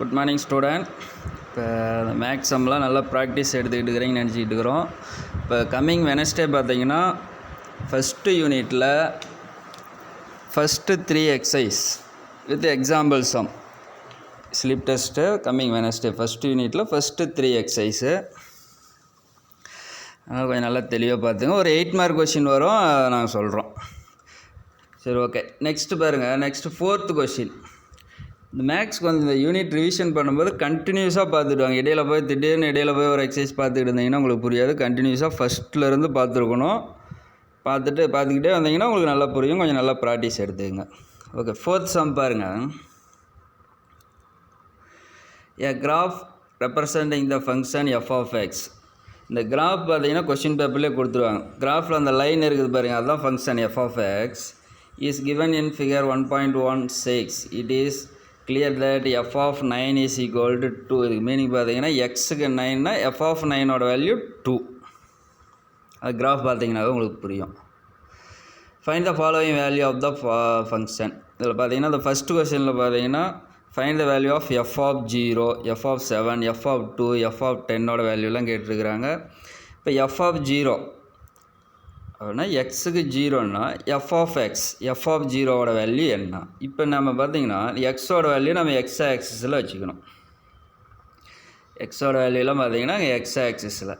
Good morning student. இப்போ maths சம்லாம் நல்லா ப்ராக்டிஸ் எடுத்துக்கிட்டு இருக்கிறீங்கன்னு நினச்சிக்கிட்டு இருக்கிறோம். இப்போ கம்மிங் வெனஸ்டே பார்த்தீங்கன்னா ஃபஸ்ட்டு யூனிட்டில் first 3 exercise with example sum slip test coming Wednesday first யூனிட்டில் ஃபஸ்ட்டு 3 எக்ஸசைஸு. அதனால் கொஞ்சம் நல்லா தெளிவாக பார்த்துங்க. ஒரு 8 மார்க் கொஷின் வரும், நாங்கள் சொல்கிறோம். சரி, ஓகே. நெக்ஸ்ட்டு பாருங்கள். Next 4th question. இந்த மேக்ஸ்க்கு வந்து இந்த யூனிட் ரிவிஷன் பண்ணும்போது கண்டினியூஸாக பார்த்துடுவாங்க. இடையில போய் திடீர்னு இடையில போய் ஒரு எக்ஸசைஸ் பார்த்துக்கிட்டு இருந்தீங்கன்னா உங்களுக்கு புரியாது. கண்டினியூஸாக ஃபஸ்ட்லேருந்து பார்த்துருக்கணும். பார்த்துக்கிட்டே வந்தீங்கன்னா உங்களுக்கு நல்லா புரியும். கொஞ்சம் நல்லா ப்ராக்டிஸ் எடுத்துக்கங்க. ஓகே, 4th சம் பாருங்கள். A graph representing the function f of x. இந்த கிராஃப் பார்த்தீங்கன்னா கொஸ்டின் பேப்பர்லேயே கொடுத்துருவாங்க. கிராஃபில் அந்த லைன் இருக்குது பாருங்கள், அதுதான் function f of x is given in figure 1.16. It is clear that f of 9 is equal to 2. இதுக்கு meaning பார்த்தீங்கன்னா எக்ஸுக்கு 9னா f of 9ஓட வேல்யூ 2. அது கிராஃப் பார்த்தீங்கன்னாவே உங்களுக்கு புரியும். Find the following value of the function. இதில் பார்த்தீங்கன்னா இந்த ஃபஸ்ட்டு கொஸ்டினில் பார்த்தீங்கன்னா find the value of f of 0, f of 7, f of 2, f of 10ஓட வேல்யூலாம் கேட்டிருக்கிறாங்க. இப்போ f of 0 அப்படின்னா எக்ஸுக்கு 0ன்னா f of x, f of 0ஓட வேல்யூ என்ன? இப்போ நம்ம பார்த்தீங்கன்னா எக்ஸோட வேல்யூ நம்ம எக்ஸ் ஆக்சிஸில் வச்சுக்கணும். எக்ஸோட வேல்யூலாம் பார்த்தீங்கன்னா எக்ஸ் ஆக்சிஸில்.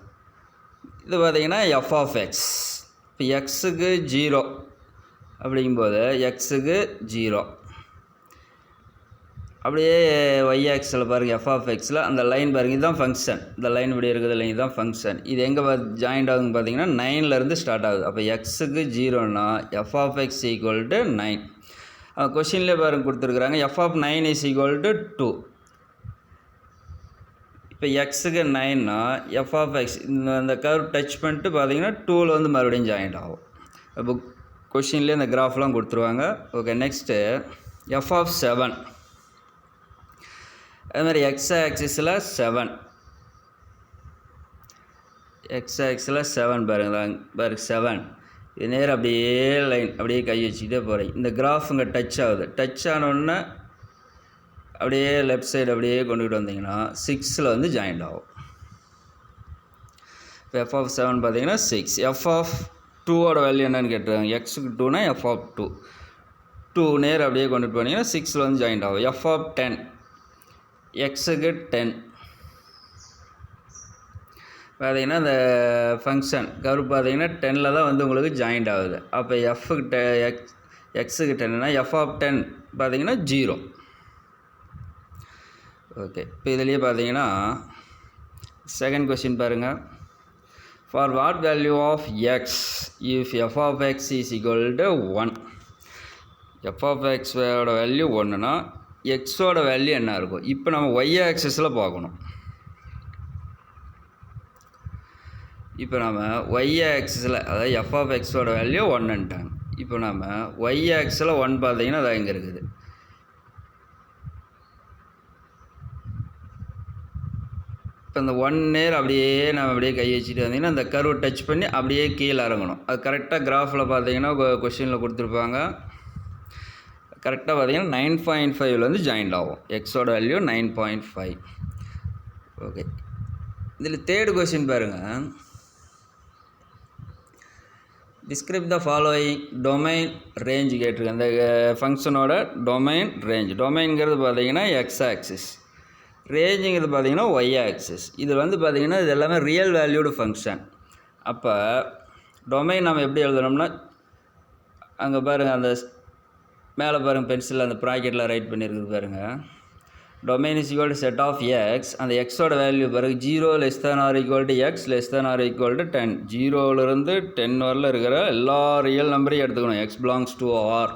இது பார்த்தீங்கன்னா f of x. இப்போ எக்ஸுக்கு 0 அப்படிங்கும்போது எக்ஸுக்கு 0. அப்படியே y ஆக்ஸில் பாருங்கள், f of xயில் அந்த லைன் பாருங்கள், இதுதான் ஃபங்க்ஷன். இந்த லைன் இப்படி இருக்குது இல்லைங்க, இதுதான் ஃபங்க்ஷன். இது எங்கே ஜாயிண்ட் ஆகுதுன்னு பார்த்தீங்கன்னா 9லேருந்து ஸ்டார்ட் ஆகுது. அப்போ எக்ஸுக்கு 0ன்னா f of x equal to 9. கொஷின்லேயே பாருங்கள் கொடுத்துருக்குறாங்க f of 9 is equal to 2. இப்போ எக்ஸுக்கு 9னா f of x இந்த கர்வ் டச் பண்ணிட்டு பார்த்தீங்கன்னா 2ல் வந்து மறுபடியும் ஜாயிண்ட் ஆகும். இப்போ கொஷின்லேயே இந்த கிராஃப்லாம் கொடுத்துருவாங்க. Okay, next f of 7. அது மாதிரி எக்ஸ் ஆக்சிஸில் 7, எக்ஸ் ஆக்சிஸில் 7 பாருங்க 7. இது நேரம் அப்படியே லைன் அப்படியே கை வச்சுக்கிட்டே போகிறேன். இந்த கிராஃப் இங்கே டச் ஆகுது. டச் ஆனோடனே அப்படியே லெஃப்ட் சைடு அப்படியே கொண்டுக்கிட்டு வந்தீங்கன்னா 6ல் வந்து ஜாயிண்ட் ஆகும். இப்போ f of 7 பார்த்தீங்கன்னா 6. f of 2ஓட வேல்யூ என்னன்னு கேட்டுருக்காங்க. எக்ஸுக்கு 2னா f of 2 நேரம் அப்படியே கொண்டுட்டு போனீங்கன்னா 6ல் வந்து ஜாயிண்ட் ஆகும். f of 10, எக்ஸுக்கு 10 பார்த்தீங்கன்னா இந்த ஃபங்க்ஷன் கர்வ் பார்த்தீங்கன்னா 10ல் தான் வந்து உங்களுக்கு ஜாயிண்ட் ஆகுது. அப்போ எக்ஸுக்கு 10னா f of 10 பார்த்தீங்கன்னா 0. ஓகே, இப்போ இதுலேயே பார்த்தீங்கன்னா செகண்ட் கொஸ்டின் பாருங்கள். For what value of x if f of x is equal to 1. f of xோட வேல்யூ 1னா எக்ஸோட வேல்யூ என்ன இருக்கும்? இப்போ நம்ம y ஆக்சிஸில் பார்க்கணும். இப்போ நம்ம y ஆக்சிஸில் அதாவது f of xோட வேல்யூ 1ன்ட்டாங்க. இப்போ நம்ம y ஆக்சிஸில் 1 பார்த்தீங்கன்னா அது இங்கே இருக்குது. இப்போ இந்த 1 நேரம் அப்படியே நம்ம அப்படியே கை வச்சுட்டு வந்தீங்கன்னா அந்த கர்வ் டச் பண்ணி அப்படியே கீழே இறங்கணும். அது கரெக்டாக கிராஃபில் பார்த்தீங்கன்னா கொஸ்டினில் கொடுத்துருப்பாங்க. கரெக்டாக பார்த்தீங்கன்னா 9.5ல் வந்து ஜாயிண்ட் ஆகும். எக்ஸோட வேல்யூ 9.5. ஓகே, இதில் தேர்டு கொஸ்டின் பாருங்கள். Describe the following domain range கேட்டிருக்கேன். இந்த ஃபங்க்ஷனோட டொமைன் ரேஞ்ச். டொமைன்கிறது பார்த்தீங்கன்னா எக்ஸ் ஆக்சிஸ், ரேஞ்சுங்கிறது பார்த்தீங்கன்னா ஒய் ஆக்சிஸ். இதில் வந்து பார்த்தீங்கன்னா இது எல்லாமே ரியல் வேல்யூடு ஃபங்க்ஷன். அப்போ டொமைன் நம்ம எப்படி எழுதணும்னா அங்கே பாருங்கள், அந்த மேலே பாருங்கள் பென்சிலில் அந்த ப்ராக்கெட்டில் ரைட் பண்ணியிருக்குது பாருங்கள். Domain is equal to set of x. அந்த எக்ஸோட வேல்யூ பாருங்க 0 less than or equal to x less than or equal to 10. 0லேருந்து 10 வரல இருக்கிற எல்லா ரியல் நம்பரையும் எடுத்துக்கணும். X belongs to R.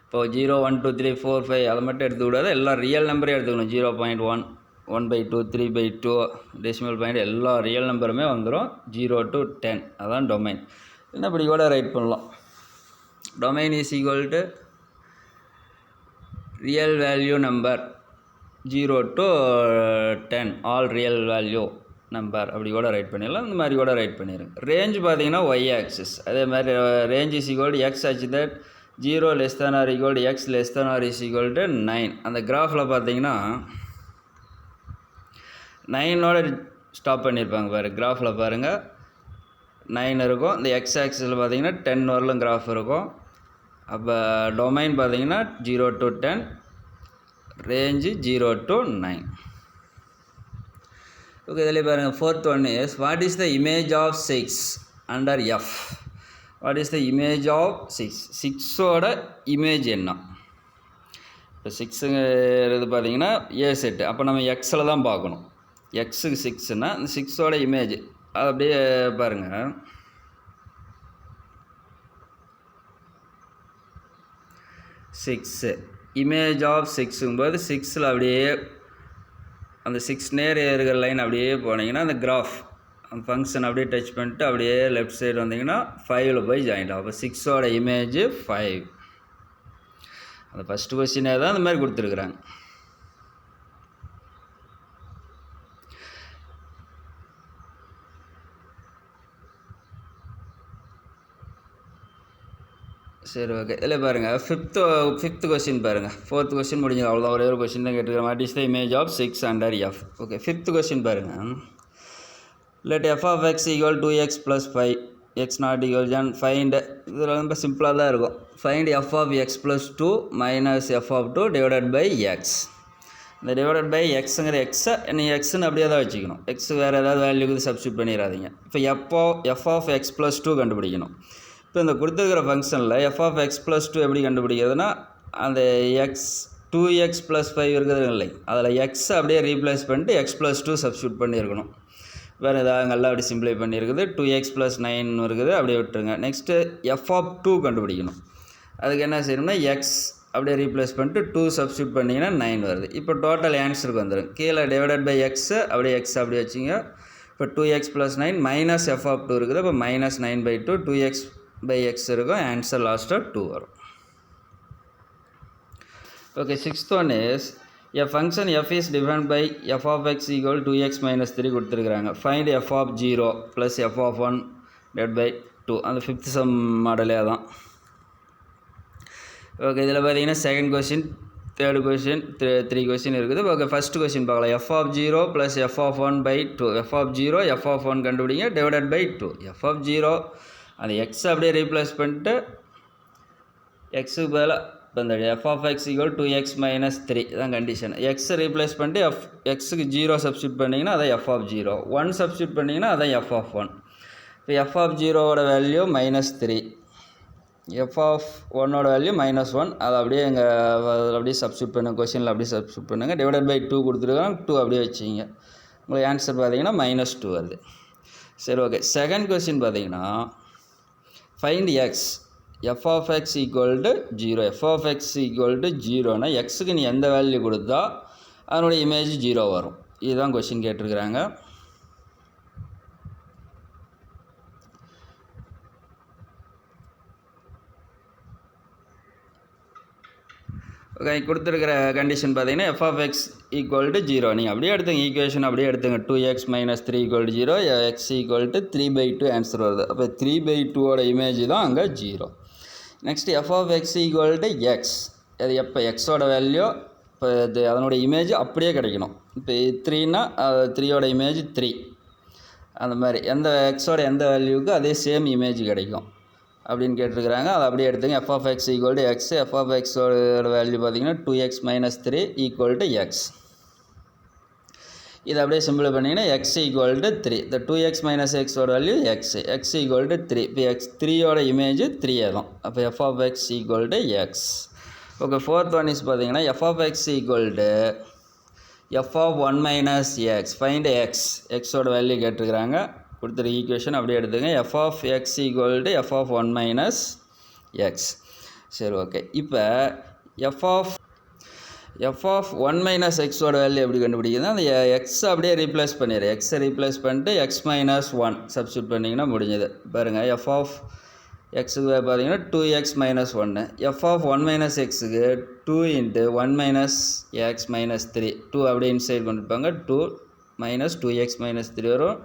இப்போ 0, 1, 2, 3, 4, 5 அதை மட்டும் எடுத்துக்கூடாது, எல்லா ரியல் நம்பரையும் எடுத்துக்கணும். 0.1, 1/2, 3/2 டெசிமல் பாயிண்ட் எல்லா ரியல் நம்பருமே வந்துடும். 0 to 10 அதான் டொமைன். என்ன இப்படி கூட ரைட் பண்ணலாம். Domain is equal to real value number 0 to 10 all real value number அப்படி கூட ரைட் பண்ணிடலாம். இந்த மாதிரி கூட ரைட் பண்ணிடுங்க. ரேஞ்ச் பார்த்தீங்கன்னா ஒய் ஆக்சிஸ். அதே மாதிரி range is equal to x such that 0 less than or equal to x less than or is equal to 9. அந்த கிராஃபில் பார்த்தீங்கன்னா 9ஓட ஸ்டாப் பண்ணியிருப்பாங்க பாரு. கிராஃபில் பாருங்கள் 9 இருக்கும். இந்த எக்ஸ் ஆக்சிஸில் பார்த்தீங்கன்னா 10 வரலும் கிராஃப் இருக்கும். அப்போ டொமைன் பார்த்தீங்கன்னா 0 to 10, ரேஞ்சு 0 to 9. ஓகே, இதில் பாருங்கள். Fourth one is what is the image of 6 under f? What is the image of 6? 6ஓட இமேஜ் என்ன? இப்போ 6ங்கிறது பார்த்தீங்கன்னா ஏ செட்டு. அப்போ நம்ம எக்ஸில் தான் பார்க்கணும். எக்ஸுக்கு 6ன்னா இந்த 6ஓட இமேஜ் அது அப்படியே பாருங்கள். சிக்ஸு இமேஜ் ஆஃப் 6ங்கும்போது 6ல் அப்படியே அந்த 6 நேர் இருக்கிற லைன் அப்படியே போனீங்கன்னா அந்த கிராஃப் அந்த ஃபங்க்ஷன் அப்படியே டச் பண்ணிட்டு அப்படியே லெஃப்ட் சைடு வந்தீங்கன்னா 5ல் போய் ஜாயிண்ட் ஆகும். அப்போ 6ஓட இமேஜ் 5. அந்த ஃபஸ்ட்டு கொஸ்டினே தான் அந்த மாதிரி கொடுத்துருக்குறாங்க. சரி, ஓகே. இதில் பாருங்கள். ஃபிஃப்த்து கொஸ்டின் பாருங்கள். ஃபோர்த் கொஸ்டின் முடிஞ்சது, அவ்வளோதான். ஒரே ஒரு கொஸ்டின் தான் கேட்டுருக்கேன். What is the image of 6 under f? Okay, fifth question பாருங்கள். Let f of x equal 2x + 5 x not equal ஜான் ஃபைண்ட். இதில் ரொம்ப சிம்பிளாக தான் இருக்கும். Find f of x + 2 minus f of 2 divided by x. இந்த டிவைடட் பை எக்ஸுங்கிற எக்ஸை நீங்கள் எக்ஸுன்னு அப்படியே தான் வச்சுக்கணும். எக்ஸ் வேறு ஏதாவது வேல்யூக்கு சப்ஸ்டியூட் பண்ணிடாதீங்க. இப்போ எஃப் ஆஃப் எக்ஸ் + 2 கண்டுபிடிக்கணும். இப்போ இந்த கொடுத்துருக்கிற ஃபங்க்ஷனில் எஃப் ஆஃப் எக்ஸ் + 2 எப்படி கண்டுபிடிக்கிறதுனா, அந்த எக்ஸ் 2x + 5 இருக்குது இல்லை, அதில் எக்ஸ் அப்படியே ரீப்ளேஸ் பண்ணிட்டு x + 2 சப்ஸ்டியூட் பண்ணியிருக்கணும். வேறு ஏதாவது நல்லா அப்படி சிம்பிளை பண்ணியிருக்குது. 2x + 9 இருக்குது, அப்படியே விட்டுருங்க. நெக்ஸ்ட்டு எஃப் ஆஃப் 2 கண்டுபிடிக்கணும். அதுக்கு என்ன செய்யணும்னா எக்ஸ் அப்படியே ரீப்ளேஸ் பண்ணிட்டு 2 சப்ஸ்டியூட் பண்ணிங்கன்னா 9 வருது. இப்போ டோட்டல் ஆன்சருக்கு வந்துடும். கீழே டிவைடட் பை எக்ஸு அப்படியே எக்ஸ் அப்படியே வச்சிங்க. இப்போ 2x + 9 மைனஸ் எஃப் ஆஃப் 2 இருக்குது. இப்போ -9/2 2x by x இருக்கும். ஆன்சர் லாஸ்ட்டாக 2 வரும். Okay, sixth one is a function f is defined by f of x equal 2x - 3 கொடுத்துருக்குறாங்க. Find f of 0 + f of 1 divided by 2. அந்த ஃபிஃப்த் சம் மாடலே தான். Okay, இதில் பார்த்தீங்கன்னா second question, third question, 3 question இருக்குது. Okay, first question பார்க்கலாம். f of 0 + f of 1/2. f of 0 f of 1 கண்டுபிடிங்க divided by 2. f of 0 அந்த X அப்படியே replace பண்ணிட்டு எக்ஸுக்கு பதிலாக இப்போ இந்த F of x equal 2x - 3 தான் கண்டிஷன். எக்ஸை ரீப்ளேஸ் பண்ணிட்டு எக்ஸுக்கு 0 சப்ஸ்டியூட் பண்ணிங்கன்னா அதான் எஃப் ஆஃப் 0. 1 சப்ஸ்டியூட் பண்ணிங்கன்னா அதான் எஃப் ஆஃப் 1. இப்போ எஃப் ஆஃப் 0வோட வேல்யூ -3, எஃப் ஆஃப் 1ஓட வேல்யூ -1. அதை அப்படியே அப்படியே சப்ஸ்டியூட் பண்ணுங்கள். கொஸ்டினில் அப்படியே சப்ஸ்டியூட் பண்ணுங்கள். டிவைடட் பை 2 கொடுத்துருக்காங்க. 2 அப்படியே வச்சிங்க. உங்களுக்கு ஆன்சர் பார்த்தீங்கன்னா -2 வருது. சரி, ஓகே. செகண்ட் கொஸ்டின் பார்த்தீங்கன்னா find x f of x equal to 0. F of x equal to 0னா எக்ஸுக்கு நீ எந்த வேல்யூ கொடுத்தா அதனுடைய இமேஜ் 0 வரும். இதுதான் கொஸ்டின் கேட்டிருக்கிறாங்க. ஓகே, கொடுத்துருக்கிற கண்டிஷன் பார்த்தீங்கன்னா f of x equal to 0. நீங்கள் அப்படியே எடுத்துங்க, ஈக்குவேஷன் அப்படியே எடுத்துங்க. 2x - 3 = 0, X equal to 3/2 answer வருது. அப்போ 3/2ஓட இமேஜ் தான் அங்கே 0. Next f of x equal to x. அது எப்போ எக்ஸோட வேல்யூ இப்போ இது அதனுடைய இமேஜ் அப்படியே கிடைக்கணும். இப்போ 3னா 3ஓட இமேஜ் 3. அந்த மாதிரி எந்த எக்ஸோட எந்த வேல்யூக்கு அதே சேம் இமேஜ் கிடைக்கும் அப்படின்னு கேட்டிருக்கிறாங்க. அதை அப்படியே எடுத்துங்க. F of x equal to x. F of எக்ஸோட வேல்யூ பார்த்தீங்கன்னா 2x - 3 = எக்ஸ். இதை அப்படியே சிம்பிள் பண்ணிங்கன்னா எக்ஸ் ஈக்குவல் டு 3. இந்த 2x - எக்ஸோட value x. X equal to 3. இப்போ எக்ஸ் 3ஓட இமேஜ் 3 தான். அப்போ f of x equal to x. Okay, fourth one is பார்த்தீங்கன்னா f of x equal to f of 1 - x. Find x. எக்ஸோட value கேட்டிருக்கிறாங்க. கொடுத்துரு ஈக்குவேஷன் அப்படியே எடுத்துங்க. F of x equal to f of 1 - x. சரி, okay. இப்போ f of 1 - எக்ஸோட value எப்படி கண்டுபிடிக்குதுன்னா அந்த எக்ஸ் அப்படியே ரீப்ளேஸ் பண்ணிடு. எக்ஸை ரீப்ளேஸ் பண்ணிட்டு x - 1 சப்ஸ்டியூட் பண்ணிங்கன்னா முடிஞ்சது. பாருங்கள், எஃப் ஆஃப் எக்ஸுக்கு பார்த்தீங்கன்னா 2x - 1. எஃப் ஆஃப் 1 - எக்ஸுக்கு 2 × 1 - x - 3. 2 அப்படியே இன்சைட் கொண்டுப்பாங்க. 2 - 2x - 3 வரும்.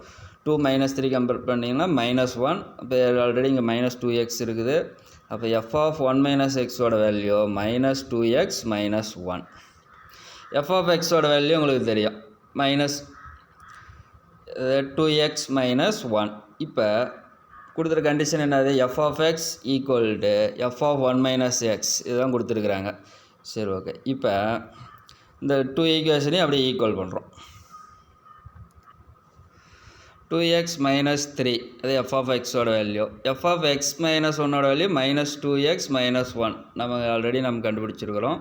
2 மைனஸ் 3 கம்பேர் பண்ணிங்கன்னா -1. அப்போ ஆல்ரெடி இங்கே -2x இருக்குது. அப்போ f ஆஃப் 1 மைனஸ் எக்ஸோட வேல்யூ -2x -1. f ஆஃப் எக்ஸோட வேல்யூ உங்களுக்கு தெரியும் -2x -1. இப்போ கொடுத்துருக்க கண்டிஷன் என்னது? f of x equal to f of 1 minus x இதுதான் கொடுத்துருக்குறாங்க. சரி, ஓகே. இப்போ இந்த 2 ஈக்குவேஷனையும் அப்படியே ஈக்குவல் பண்ணுறோம். 2x minus 3 அது f of xோட value. f of x minus 1ஓட வேல்யூ -2x minus 1 நம்ம ஆல்ரெடி கண்டுபிடிச்சிருக்கிறோம்.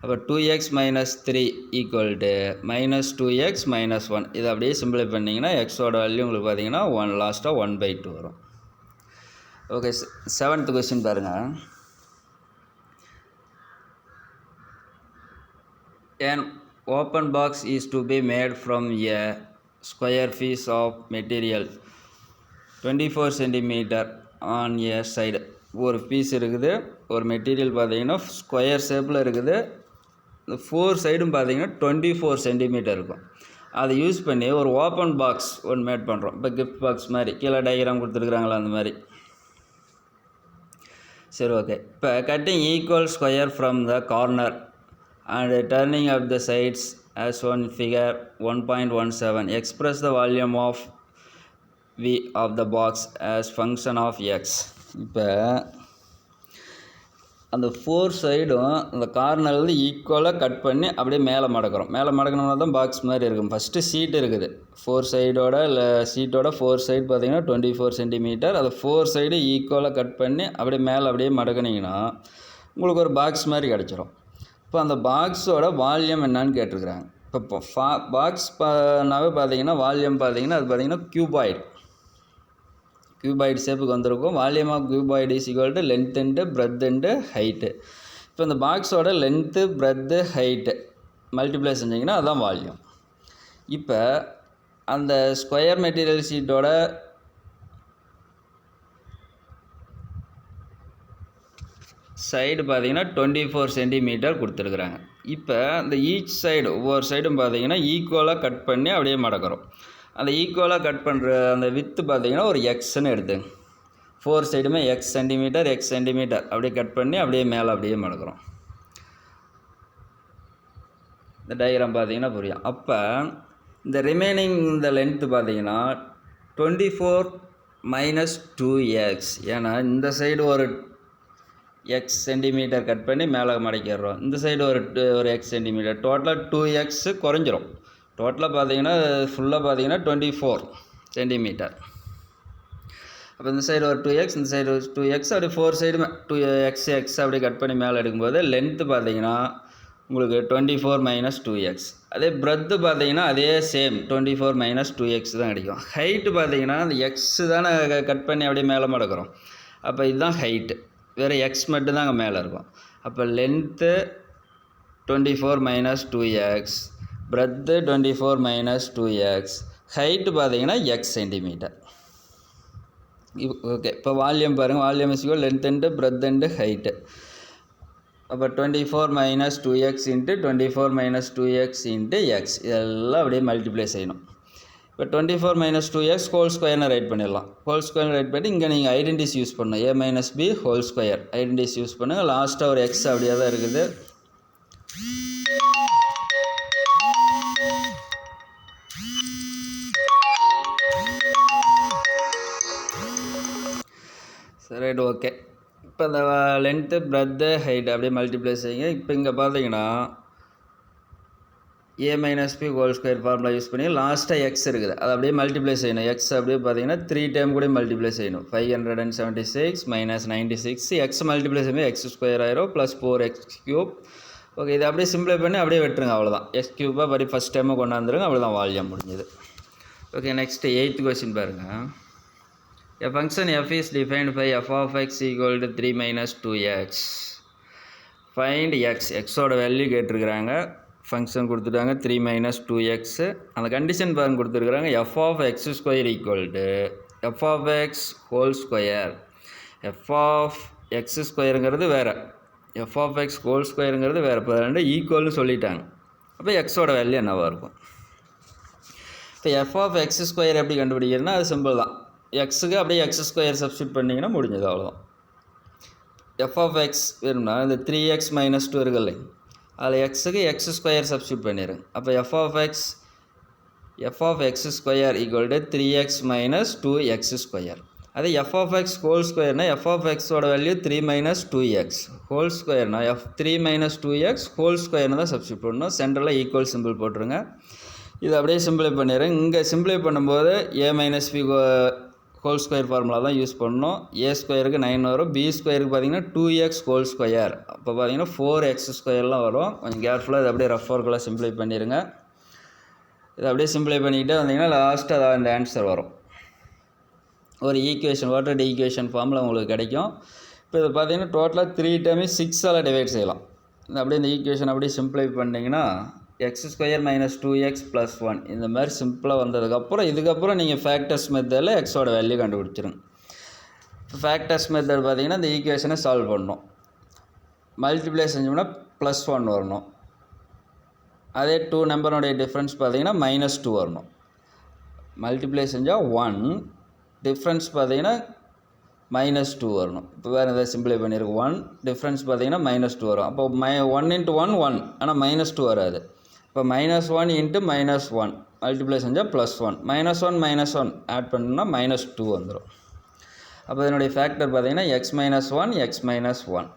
அப்போ 2x minus 3 equal to -2x minus 1 இதை அப்படியே சிம்பிளை பண்ணிங்கன்னா எக்ஸோட வேல்யூ உங்களுக்கு பார்த்தீங்கன்னா 1 லாஸ்ட்டாக 1/2 வரும். ஓகே, 7th கொஸ்டின் பாருங்கள். An open box is to be made from a square piece of material 24 cm on a side. ஒரு பீஸ் இருக்குது, ஒரு மெட்டீரியல் பார்த்தீங்கன்னா ஸ்கொயர் ஷேப்பில் இருக்குது. இந்த 4 சைடும் பார்த்தீங்கன்னா 24 சென்டிமீட்டர் இருக்கும். அதை யூஸ் பண்ணி ஒரு ஓப்பன் பாக்ஸ் ஒன்று மேட் பண்ணுறோம். இப்போ கிஃப்ட் பாக்ஸ் மாதிரி கீழே டயக்ராம் கொடுத்துருக்குறாங்களா அந்த மாதிரி. சரி, ஓகே. இப்போ cutting equal square from the corner and turning up the sides as shown in figure 1.17. Express the volume of V of the box as function of x. இப்போ அந்த 4 சைடும் அந்த கார்னர்லேருந்து ஈக்குவலாக கட் பண்ணி அப்படியே மேலே மடக்கிறோம். மேலே மடக்கணும்னா தான் பாக்ஸ் மாதிரி இருக்கும். ஃபஸ்ட்டு சீட் இருக்குது, 4 சைடோட இல்லை சீட்டோட 4 சைடு பார்த்தீங்கன்னா 24 சென்டிமீட்டர். அதை 4 சைடு ஈக்குவலாக கட் பண்ணி அப்படியே மேலே அப்படியே மடக்கினீங்கன்னா உங்களுக்கு ஒரு பாக்ஸ் மாதிரி கிடச்சிரும். இப்போ அந்த பாக்ஸோட வால்யூம் என்னன்னு கேட்டிருக்கிறாங்க. இப்போ பாக்ஸ் நாவே பார்த்தீங்கன்னா வால்யூம் பார்த்தீங்கன்னா அது பார்த்தீங்கன்னா கியூபாய்டு ஷேப்புக்கு வந்திருக்கும். Volume of cuboid is equal to length and breadth and height. இப்போ இந்த பாக்ஸோட லென்த்து பிரெத்து ஹைட்டு மல்டிப்ளை செஞ்சிங்கன்னா அதுதான் வால்யூம். இப்போ அந்த ஸ்கொயர் மெட்டீரியல் ஷீட்டோட சைடு பார்த்தீங்கன்னா 24 சென்டிமீட்டர் கொடுத்துருக்குறாங்க. இப்போ அந்த ஈச் சைடு ஒவ்வொரு சைடும் பார்த்தீங்கன்னா ஈக்குவலாக கட் பண்ணி அப்படியே மடக்கிறோம். அந்த ஈக்குவலாக கட் பண்ணுற அந்த வித்து பார்த்தீங்கன்னா ஒரு எக்ஸ்ன்னு எடுத்துங்க. 4 சைடுமே எக்ஸ் சென்டிமீட்டர் அப்படியே கட் பண்ணி அப்படியே மேலே அப்படியே மடக்கிறோம். இந்த டயக்ராம் பார்த்தீங்கன்னா புரியும். அப்போ இந்த ரிமைனிங் இந்த லென்த்து பார்த்தீங்கன்னா 24 - 2x. ஏன்னா இந்த சைடு ஒரு எக்ஸ் சென்டிமீட்டர் கட் பண்ணி மேலே மடக்கிடுறோம். இந்த சைடு ஒரு எக்ஸ் சென்டிமீட்டர், டோட்டலாக 2x குறைஞ்சிரும். டோட்டலாக பார்த்தீங்கன்னா ஃபுல்லாக பார்த்தீங்கன்னா 24 சென்டிமீட்டர். அப்போ இந்த சைடு ஒரு 2x, இந்த சைடு 2x, அப்படி 4 சைடுமே 2x அப்படி கட் பண்ணி மேலே எடுக்கும்போது லென்த்து பார்த்தீங்கன்னா உங்களுக்கு 24 - 2x. அதே பிரெத்து பார்த்தீங்கன்னா அதே சேம் 24 - 2x தான் கிடைக்கும். ஹைட்டு பார்த்தீங்கன்னா அந்த எக்ஸு தானே கட் பண்ணி அப்படியே மேலே மடக்கிறோம். அப்போ இதுதான் ஹைட்டு, வேறு எக்ஸ் மட்டும்தான் அங்கே மேலே இருக்கும். அப்போ length 24 - 2x, breadth 24 - 2x, height பார்த்தீங்கன்னா எக்ஸ் சென்டிமீட்டர். ஓகே, இப்போ வால்யூம் பாருங்கள். Volume is equal length and breadth and height. அப்போ 24 - 2x into 24 - 2x into X இதெல்லாம் அப்படியே மல்டிப்ளை செய்யணும். இப்போ 24 - 2x ஹோல் ஸ்கொயர்னு ரைட் பண்ணிடலாம். ஹோல் ஸ்கொயர் ரைட் பண்ணி இங்கே நீங்கள் ஐடென்டிஸ் யூஸ் பண்ணணும். a - b whole square identities use பண்ணுங்கள். லாஸ்ட்டாக ஒரு எக்ஸ் அப்படியே தான் இருக்குது. சரி, ரைட், ஓகே. இப்போ இந்த லென்த்து பிரெத்து ஹைட் அப்படியே மல்டிப்ளை செய்யுங்க. இப்போ இங்கே பார்த்தீங்கன்னா a - b whole square formula use பண்ணி லாஸ்ட்டாக எக்ஸ் இருக்குது, அதை அப்படியே மல்டிப்ளை செய்யணும். எக்ஸ் அப்படியே பார்த்தீங்கன்னா 3 டைம் கூட மல்டிப்ளை செய்யணும். 576 - 96 எக்ஸ் மல்டிப்ளை செய்யும்போது எக்ஸ் ஸ்கொயர் ஆயிரும் ப்ளஸ் 4x3. ஓகே, இதை அப்படியே சிம்பிளை பண்ணி அப்படியே வெட்டுருங்க. அவ்வளோதான். x³ படி ஃபஸ்ட் டைமும் கொண்டாந்துருங்க. அவ்வளோதான், வால்யூம் முடிஞ்சது. ஓகே, நெக்ஸ்ட்டு 8th கொஸ்டின் பாருங்கள். A function f is defined by f of x equal to 3 - 2x. Find x. xோட value கேட்டிருக்கிறாங்க. ஃபங்க்ஷன் கொடுத்துட்டாங்க 3 - 2x. அந்த கண்டிஷன் பாருங்க கொடுத்துருக்குறாங்க. f of x square equal to f of x whole square. f of x ஸ்கொயருங்கிறது வேறு, f of x whole ஸ்கொயருங்கிறது வேறு. இப்போ ரெண்டு ஈக்குவல்னு சொல்லிட்டாங்க. அப்போ எக்ஸோட வேல்யூ என்னவாக இருக்கும்? இப்போ இப்போ எஃப் ஆஃப் எக்ஸ் ஸ்கொயர் எப்படி கண்டுபிடிக்கிறதுனா அது சிம்பிள் தான். எக்ஸுக்கு அப்படியே எக்ஸ் ஸ்கொயர் சப்ஸ்டியூட் பண்ணிங்கன்னா முடிஞ்சது, அவ்வளோதான். எஃப் ஆஃப் எக்ஸ் வேணும்னா இந்த 3x - 2 இருக்குல்ல, அதில் எக்ஸுக்கு எக்ஸ் ஸ்கொயர் சப்ஸ்டியூட் பண்ணிடுங்க. அப்போ f of x square equal to 3x - 2x square. அதே எஃப் ஆஃப் எக்ஸ் ஹோல் ஸ்கொயர்னா எஃப் ஆஃப் எக்ஸோட வேல்யூ 3 - 2x ஹோல் ஸ்கொயர்னா 3 - 2x ஹோல் ஸ்கொயர்னு தான் சப்ஸ்டியூட் பண்ணணும். சென்டரில் ஈக்குவல் சிம்பிள் போட்டுருங்க. இது அப்படியே சிம்பிளை பண்ணிடுறேன். இங்கே சிம்பிளை பண்ணும்போது a - b whole square formula தான் யூஸ் பண்ணணும். a ஸ்கொயருக்கு 9 வரும், b ஸ்கொயருக்கு பார்த்தீங்கன்னா 2x ஹோல் ஸ்கொயர், அப்போ பார்த்தீங்கன்னா 4x ஸ்கொயர்லாம் வரும். கொஞ்சம் கேர்ஃபுல்லாக இதை அப்படியே ரஃப் ஒர்க்கெல்லாம் சிம்பிளை பண்ணிடுங்க. இதை அப்படியே சிம்பிளை பண்ணிக்கிட்டே வந்தீங்கன்னா லாஸ்ட்டு அதான் இந்த ஆன்சர் வரும். ஒரு ஈக்குவேஷன் வாட்டர் ஈக்குவேஷன் ஃபார்மில் உங்களுக்கு கிடைக்கும். இப்போ இது பார்த்தீங்கன்னா டோட்டலாக 3 டைம் 6ஆல் டிவைட் செய்யலாம். இந்த அப்படியே இந்த ஈக்குவேஷன் அப்படியே சிம்பிளை பண்ணிங்கன்னா எக்ஸ் ஸ்கொயர் - 2x + 1 இந்த மாதிரி சிம்பிளாக வந்ததுக்கப்புறம் இதுக்கப்புறம் நீங்கள் ஃபேக்டர்ஸ் மெத்தடில் எக்ஸோட வேல்யூ கண்டுபிடிச்சிருங்க. இப்போ ஃபேக்டர்ஸ் மெத்தட் பார்த்தீங்கன்னா இந்த ஈக்குவேஷனை சால்வ் பண்ணணும். மல்டிப்ளை செஞ்சோம்னா +1 வரணும். அதே 2 நம்பருடைய டிஃப்ரென்ஸ் பார்த்தீங்கன்னா -2 வரணும். மல்டிப்ளை செஞ்சால் 1, டிஃப்ரென்ஸ் பார்த்தீங்கன்னா -2 வரணும். இப்போ வேறு எதாவது சிம்பிளை பண்ணியிருக்கு. 1 டிஃப்ரென்ஸ் பார்த்தீங்கன்னா -2 வரும். அப்போ 1 × 1 1, ஆனால் -2 வராது. இப்போ -1 × -1 மல்டிப்ளை செஞ்சால் +1, -1 -1 ஆட் பண்ணோம்னா -2 வந்துடும். அப்போ இதனுடைய ஃபேக்டர் பார்த்தீங்கன்னா x - 1 x - 1.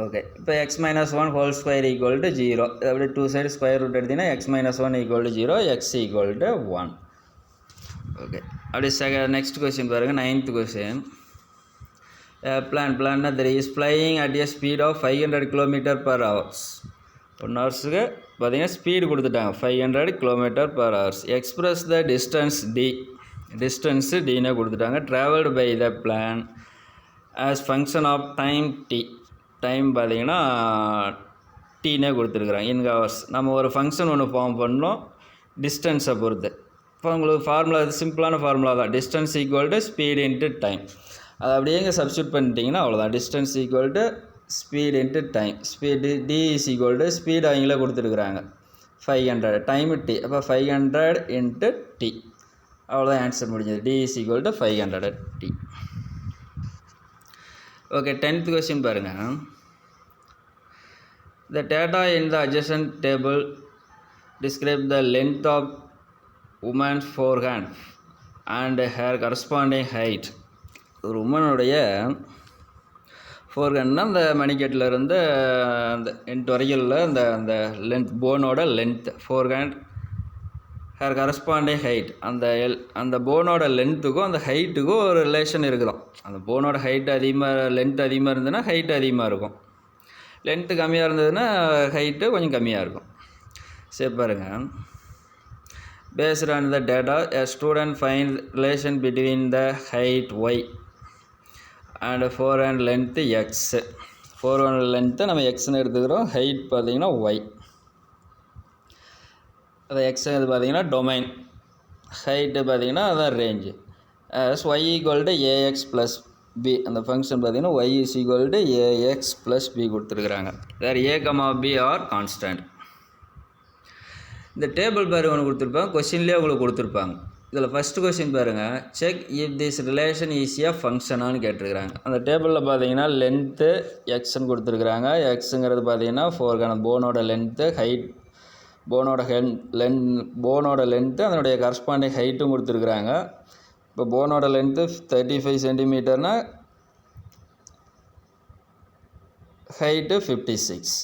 ஓகே, இப்போ x - 1 whole square equal to 0. இது அப்படியே 2 சைடு ஸ்கொயர் ரூட் எடுத்திங்கன்னா x - 1 equal to 0, x equal to 1. Okay, அப்படியே நெக்ஸ்ட் கொஸ்டின் பாருங்கள். 9th question. பிளான்னா there is flying at a speed of 500 km/h. 1 ஹவர்ஸுக்கு பார்த்தீங்கன்னா ஸ்பீடு கொடுத்துட்டாங்க 500 km/h. Express the distance d, distance dனே கொடுத்துட்டாங்க. Travelled by the plane as function of time t, time பார்த்தீங்கன்னா டீனே கொடுத்துருக்குறாங்க இன் ஹவர்ஸ். நம்ம ஒரு ஃபங்க்ஷன் ஒன்று ஃபார்ம் பண்ணோம் டிஸ்டன்ஸை பொறுத்து. இப்போ உங்களுக்கு ஃபார்முலா சிம்பிளான ஃபார்முலா தான். Distance equal to speed into time. அதை அப்படியே இங்கே சப்ஸ்டியூட் பண்ணிட்டீங்கன்னா அவ்வளோதான். Distance equal to speed into time. Speed d is equal to speed அவங்களே கொடுத்துருக்குறாங்க 500, டைமு t, அப்போ 500 × t, அவ்வளோதான் ஆன்சர் முடிஞ்சது. d is equal to 500 t. Okay, 10th question பாருங்கள். The data in the adjacent table describe the length of woman's forehand and her corresponding height. ஒரு உமனுடைய ஃபோர்ஹேண்ட்னா அந்த மணிக்கட்டிலேருந்து அந்த end வரைக்கும் உள்ள அந்த லென்த், போனோட length forehand. Her corresponding height, அந்த போனோட லென்த்துக்கும் அந்த ஹைட்டுக்கும் ஒரு ரிலேஷன் இருக்குதான். அந்த போனோட ஹைட் அதிகமாக, லென்த் அதிகமாக இருந்ததுன்னா ஹைட் அதிகமாக இருக்கும். லென்த்து கம்மியாக இருந்ததுன்னா ஹைட்டு கொஞ்சம் கம்மியாக இருக்கும். சரி பாருங்கள். Based on the data, a student finds relation between the height y and forehand length x. forehand length நம்ம xன்னு எடுத்துக்கிறோம். ஹைட் பார்த்தீங்கன்னா y. அது x இது பார்த்தீங்கன்னா டொமைன், ஹைட்டு பார்த்தீங்கன்னா அதான் range. as y equal to ax + b, அந்த ஃபங்க்ஷன் பார்த்தீங்கன்னா y is equal to ax + b கொடுத்துருக்குறாங்க. வேறு a, b ஆர் கான்ஸ்டன்ட். இந்த டேபிள் பாரு ஒன்று கொடுத்துருப்பாங்க, கொஸ்டின்லேயே உங்களுக்கு கொடுத்துருப்பாங்க. இதில் ஃபஸ்ட்டு கொஸ்டின் பாருங்கள். Check if this relation is a ஃபங்க்ஷனான்னு கேட்டிருக்கிறாங்க. அந்த டேபிளில் பார்த்தீங்கன்னா லென்த்து எக்ஸ்ன்னு கொடுத்துருக்குறாங்க. எக்ஸுங்கிறது பார்த்தீங்கன்னா ஃபோர்ஹேண்ட் போனோட லென்த்து, ஹைட் போனோட லென்த்து, அதனுடைய கரஸ்பாண்டிங் ஹைட்டும் கொடுத்துருக்குறாங்க. இப்போ போனோட லென்த்து 35 சென்டிமீட்டர்னால் ஹைட்டு 56,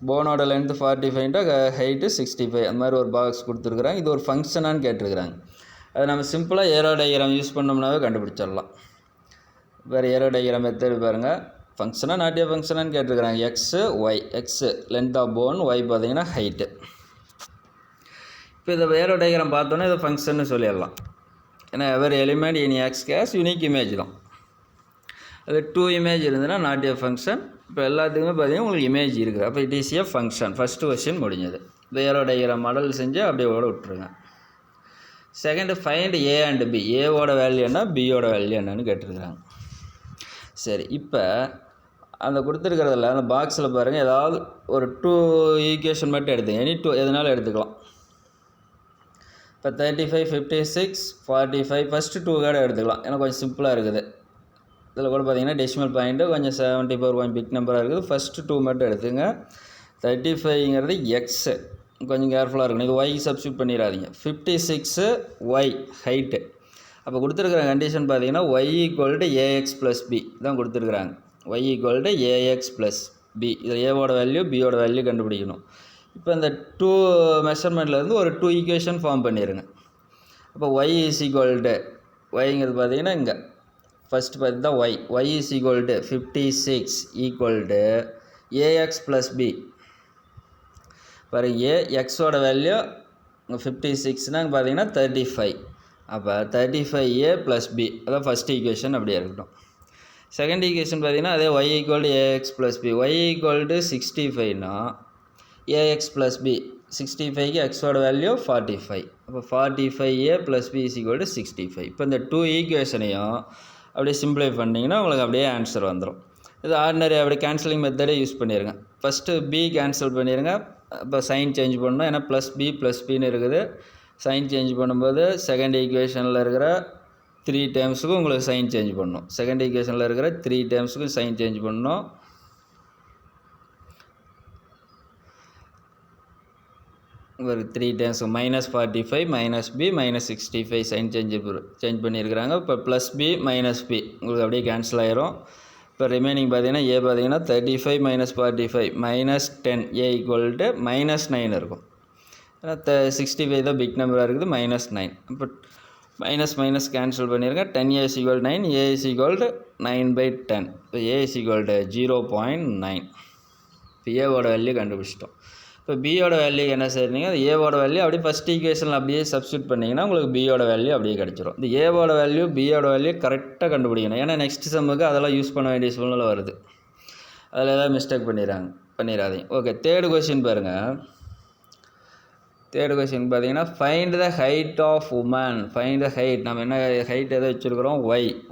போனோட லென்த்து 45ன்ட்டா ஹைட்டு 65, அந்த மாதிரி ஒரு பாக்ஸ் கொடுத்துருக்குறாங்க. இது ஒரு ஃபங்க்ஷனான்னு கேட்டிருக்கிறாங்க. அது நம்ம சிம்பிளாக ஏரோ டயக்ராம் யூஸ் பண்ணோம்னாவே கண்டுபிடிச்சிடலாம். வேறு ஏரோ டயக்ராம் மெத்தட் பாருங்கள். ஃபங்க்ஷனாக நாட்டிய ஃபங்க்ஷனான்னு கேட்டிருக்கிறாங்க. X y, x length of bone, y பார்த்தீங்கன்னா ஹைட்டு. இப்போ இதை ஏரோ டயக்ராம் பார்த்தோன்னே இதை ஃபங்க்ஷன்னு சொல்லிடலாம். ஏன்னா every element in x has unique image தான். அது 2 இமேஜ் இருந்ததுன்னா நாட் எ ஃபங்க்ஷன். இப்போ எல்லாத்துக்குமே பார்த்தீங்கன்னா உங்களுக்கு இமேஜ் இருக்குது. அப்போ it is a function. First question முடிஞ்சது. இந்த ஏரோ டயக்ராம் மாடல் செஞ்சு அப்படியே ஓட விட்டுருங்க. Second, find a and b. ஏவோட வேல்யூ என்ன, பியோட வேல்யூ என்னன்னு கேட்டிருக்கிறாங்க. சரி, இப்போ அந்த கொடுத்துருக்கிறதில்ல அந்த பாக்ஸில் பாருங்கள். ஏதாவது ஒரு 2 ஈக்குவேஷன் மட்டும் எடுத்துங்க. எனி 2 எதனாலும் எடுத்துக்கலாம். இப்போ 35, 56, 45 ஃபஸ்ட்டு 2 கார்டு எடுத்துக்கலாம், ஏன்னா கொஞ்சம் சிம்பிளாக இருக்குது. இதில் கூட பார்த்தீங்கன்னா டெசிமல் பாயிண்ட்டு கொஞ்சம் 74 கொஞ்சம் பிக் நம்பராக இருக்குது. ஃபஸ்ட்டு 2 மட்டும் எடுத்துங்க. 35ங்கிறது எக்ஸு, கொஞ்சம் கேர்ஃபுல்லாக இருக்கணும். இது ஒய்க்கு சப்ஸ்டியூட் பண்ணிடாதீங்க. 56 ஒய் ஹைட்டு. அப்போ கொடுத்துருக்குற கண்டிஷன் பார்த்தீங்கன்னா y equal to ax plus b தான் கொடுத்துருக்குறாங்க. Y equal to ax plus b. இதில் ஏவோட வேல்யூ பியோட வேல்யூ கண்டுபிடிக்கணும். இப்போ இந்த 2 மெஷர்மெண்ட்லேருந்து ஒரு 2 ஈக்குவேஷன் ஃபார்ம் பண்ணிடுங்க. அப்போ ஒய் இஸ் ஈக்குவல் டு ஒய்ங்கிறது பார்த்தீங்கன்னா இங்கே ஃபஸ்ட்டு பார்த்து தான் y is equal to 56 equal to ax plus b. பாருங்க, எக்ஸோட வேல்யூ இங்கே 56னால் பார்த்தீங்கன்னா 35. அப்போ 35a ப்ளஸ் பி, அதான் ஃபஸ்ட் ஈக்குவேஷன் அப்படியே இருக்கட்டும். செகண்ட் ஈக்குவேஷன் பார்த்தீங்கன்னா அதே y equal to ax plus b. Y equal to 65னா ஏஎக்ஸ் ப்ளஸ் பி, 65க்கு எக்ஸோட வேல்யூ 45. அப்போ 45a plus b is equal to 65. இப்போ இந்த 2 ஈக்குவேஷனையும் அப்படியே சிம்பிளை பண்ணிங்கன்னா உங்களுக்கு அப்படியே ஆன்சர் வந்துடும். இது ஆர்டினரி அப்படி கேன்சலிங் மெத்தடே யூஸ் பண்ணிடுங்க. ஃபஸ்ட்டு பி கேன்சல் பண்ணிடுங்க. இப்போ சைன் சேஞ்ச் பண்ணணும், ஏன்னா ப்ளஸ் பின்னு இருக்குது. சைன் சேஞ்ச் பண்ணும்போது செகண்ட் ஈக்குவேஷனில் இருக்கிற 3 டேர்ம்ஸுக்கும் உங்களுக்கு சைன் சேஞ்ச் பண்ணணும். செகண்ட் ஈக்குவேஷனில் இருக்கிற 3 டேர்ம்ஸுக்கும் சைன் சேஞ்ச் பண்ணணும். உங்களுக்கு 3 டேர்ம்ஸ் -45 -b -65 சைன் சேஞ்ச் பண்ணியிருக்கிறாங்க. இப்போ ப்ளஸ் பி மைனஸ் பி உங்களுக்கு அப்படியே கேன்சல் ஆயிரும். இப்போ ரிமைனிங் பார்த்தீங்கன்னா ஏ பார்த்தீங்கன்னா 35 - 45 -10 ஏ ஈக்குவல் டு -9 இருக்கும். ஏன்னா 65 தான் பிக் நம்பராக இருக்குது, -9. இப்போ மைனஸ் கேன்சல் பண்ணிடுங்க. 10a is equal to 9, a is equal to 9/10. இப்போ a is equal to 0.9. இப்போ ஏவோட வேல்யூ கண்டுபிடிச்சிட்டோம். இப்போ பியோட வேல்யூ என்ன செய்றீங்க, அது ஏவோட வேல்யூ அப்படியே ஃபஸ்ட் ஈக்குவேஷனில் அப்படியே சப்ஸ்டியூட் பண்ணிங்கன்னா உங்களுக்கு பியோட வேல்யூ அப்படியே கிடச்சிரும். இந்த ஏவோட வேல்யூ பியோட வேல்யூ கரெக்டாக கண்டுபிடிக்கணும், ஏன்னா நெக்ஸ்ட் சம்முக்கு அதெல்லாம் யூஸ் பண்ண வேண்டிய சூழ்நிலை வருது. அதில் ஏதாவது மிஸ்டேக் பண்ணிடாதீங்க. ஓகே, தேர்டு கொஸ்டின் பாருங்கள். தேர்டு கொஸ்டின் பார்த்தீங்கன்னா find the height of woman. Find the height, நம்ம என்ன ஹைட் எதை வச்சுருக்கிறோம்,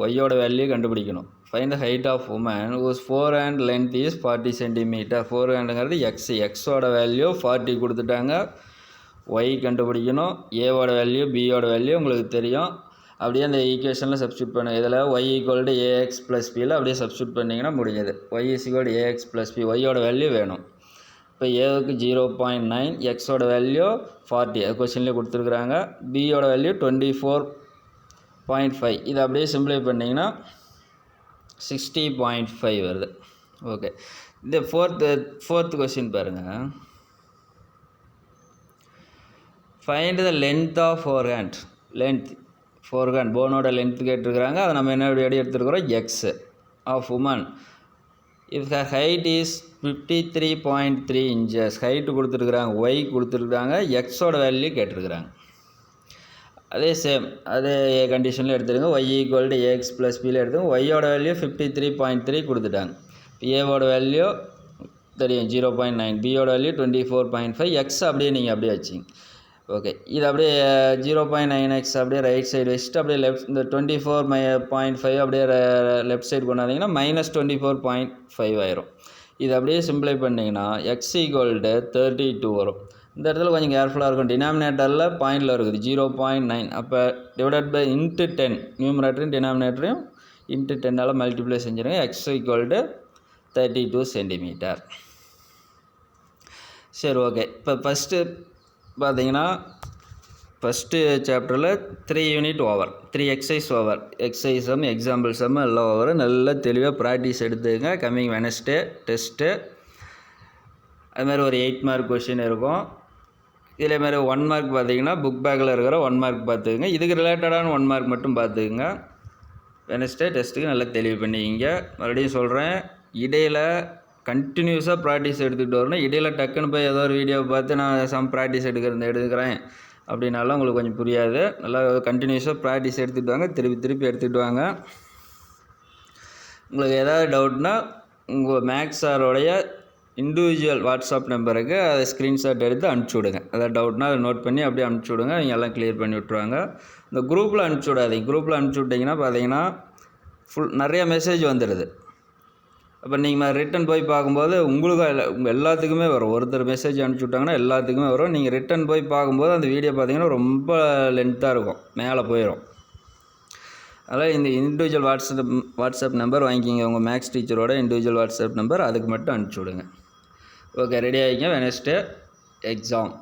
ஒய்யோட வேல்யூ கண்டுபிடிக்கணும். ஃபைண்ட் த ஹைட் ஆஃப் உமன் whose forehand length is 40 cm. ஃபோர்ஹேண்டுங்கிறது எக்ஸோட வேல்யூ 40 கொடுத்துட்டாங்க. ஒய் கண்டுபிடிக்கணும். ஏவோட வேல்யூ பியோட வேல்யூ உங்களுக்கு தெரியும். அப்படியே அந்த ஈக்குவேஷனில் சப்ஸ்டியூட் பண்ணுங்கள். இதில் y equal to ax plus பியில் அப்படியே சப்ஸ்டியூட் பண்ணிங்கன்னா முடிஞ்சது. Y is equal to ax plus b, ஒய்யோட வேல்யூ வேணும். இப்போ ஏவுக்கு 0.9, எக்ஸோட வேல்யூ 40 அது கொஸ்டின்லேயே கொடுத்துருக்குறாங்க. பியோட வேல்யூ 24.5. இதை அப்படியே சிம்பிளை பண்ணிங்கன்னா 60.5 வருது. ஓகே, இந்த ஃபோர்த்து கொஸ்டின் பாருங்கள். Find the length of forehand. Forehand போனோட லென்த் கேட்டிருக்கிறாங்க. அதை நம்ம என்ன எப்படி எடுத்துருக்குறோம், x of woman. If her height is 53.3 inches. Height கொடுத்துருக்குறாங்க, ஒய் கொடுத்துருக்குறாங்க, எக்ஸோட வேல்யூ கேட்டிருக்கிறாங்க. அதே சேம் அதே கண்டிஷனில் எடுத்துருங்க. Y equal to ax plus பியில் எடுத்துங்க. ஒய்யோட வேல்யூ 53.3 கொடுத்துட்டாங்க. ஏவோட வேல்யூ தெரியும் 0.9, பியோட வேல்யூ 24.5, எக்ஸ் அப்படியே நீங்கள் அப்படியே வச்சிங்க. ஓகே, இது அப்படியே 0.9x அப்படியே ரைட் சைடு வச்சுட்டு அப்படியே லெஃப்ட் இந்த 24.5 அப்படியே லெஃப்ட் சைடு கொண்டாந்தீங்கன்னா -24.5 ஆயிரும். இது அப்படியே சிம்பிளை பண்ணிங்கன்னா எக்ஸ் ஈக்குவல் டு 32 வரும். இந்த இடத்துல கொஞ்சம் கேர்ஃபுல்லாக இருக்கும். டினாமினேட்டரில் பாயிண்டில் இருக்குது 0.9. அப்போ டிவைடட் பை இன்ட்டு 10, நியூமரேட்டரையும் டினாமினேட்டரையும் இன்ட்டு 10ஆல் மல்டிப்ளை செஞ்சுருங்க. X equal to 32 cm. சரி, ஓகே. இப்போ ஃபஸ்ட்டு பார்த்தீங்கன்னா ஃபஸ்ட்டு சாப்டரில் 3 unit over, 3 exercise over. Exercise sum, example sum எல்லாம் ஓவர். நல்லா தெளிவாக ப்ராக்டிஸ் எடுத்துக்கங்க. Coming Wednesday test. அதுமாதிரி ஒரு 8 மார்க் கொஷின் இருக்கும். இதே மாதிரி 1 மார்க் பார்த்தீங்கன்னா புக் பேக்கில் இருக்கிற 1 மார்க் பார்த்துக்குங்க. இதுக்கு ரிலேட்டடான 1 மார்க் மட்டும் பார்த்துக்குங்க. வெனஸ்டே டெஸ்ட்டுக்கு நல்லா தெளிவு பண்ணிக்கிங்க. மறுபடியும் சொல்கிறேன், இடையில் கண்டினியூஸாக ப்ராக்டிஸ் எடுத்துக்கிட்டு வரணும். இடையில் டக்குன்னு போய் ஏதோ ஒரு வீடியோவை பார்த்து நான் சம் ப்ராக்டிஸ் எடுக்கிறேன் அப்படின்னாலும் உங்களுக்கு கொஞ்சம் புரியாது. நல்லா கண்டினியூஸாக ப்ராக்டிஸ் எடுத்துகிட்டு வாங்க, திருப்பி எடுத்துகிட்டு வாங்க. உங்களுக்கு ஏதாவது டவுட்னா உங்கள் மேக்ஸ் சாரோடைய இண்டிவிஜுவல் வாட்ஸ்அப் நம்பருக்கு அதை ஸ்க்ரீன்ஷாட் எடுத்து அனுப்பிச்சி விடுங்க. ஏதாவது டவுட்னா அதை நோட் பண்ணி அப்படியே அனுப்பிச்சி விடுங்க. அவங்க எல்லாம் கிளியர் பண்ணி விட்ருவாங்க. இந்த குரூப்பில் அனுப்பிச்சி விடாதீங்க. குரூப்பில் அனுப்பிச்சி விட்டிங்கன்னா பார்த்தீங்கன்னா நிறைய மெசேஜ் வந்துடுது. அப்போ நீங்கள் ரிட்டன் போய் பார்க்கும்போது உங்களுக்கு உங்கள் எல்லாத்துக்குமே வரும். ஒருத்தர் மெசேஜ் அனுப்பிச்சி விட்டாங்கன்னா எல்லாத்துக்குமே வரும். நீங்கள் ரிட்டன் போய் பார்க்கும்போது அந்த வீடியோ பார்த்தீங்கன்னா ரொம்ப லென்த்தாக இருக்கும், மேலே போயிடும். அதனால் இந்த இண்டிவிஜுவல் வாட்ஸ்அப் நம்பர் வாங்கிக்கிங்க, உங்கள் மேக்ஸ் டீச்சரோட இண்டிவிஜுவல் வாட்ஸ்அப் நம்பர், அதுக்கு மட்டும் அனுப்பிச்சி விடுங்க. ஓகே, ரெடி ஆகிங்க. Wednesday exam.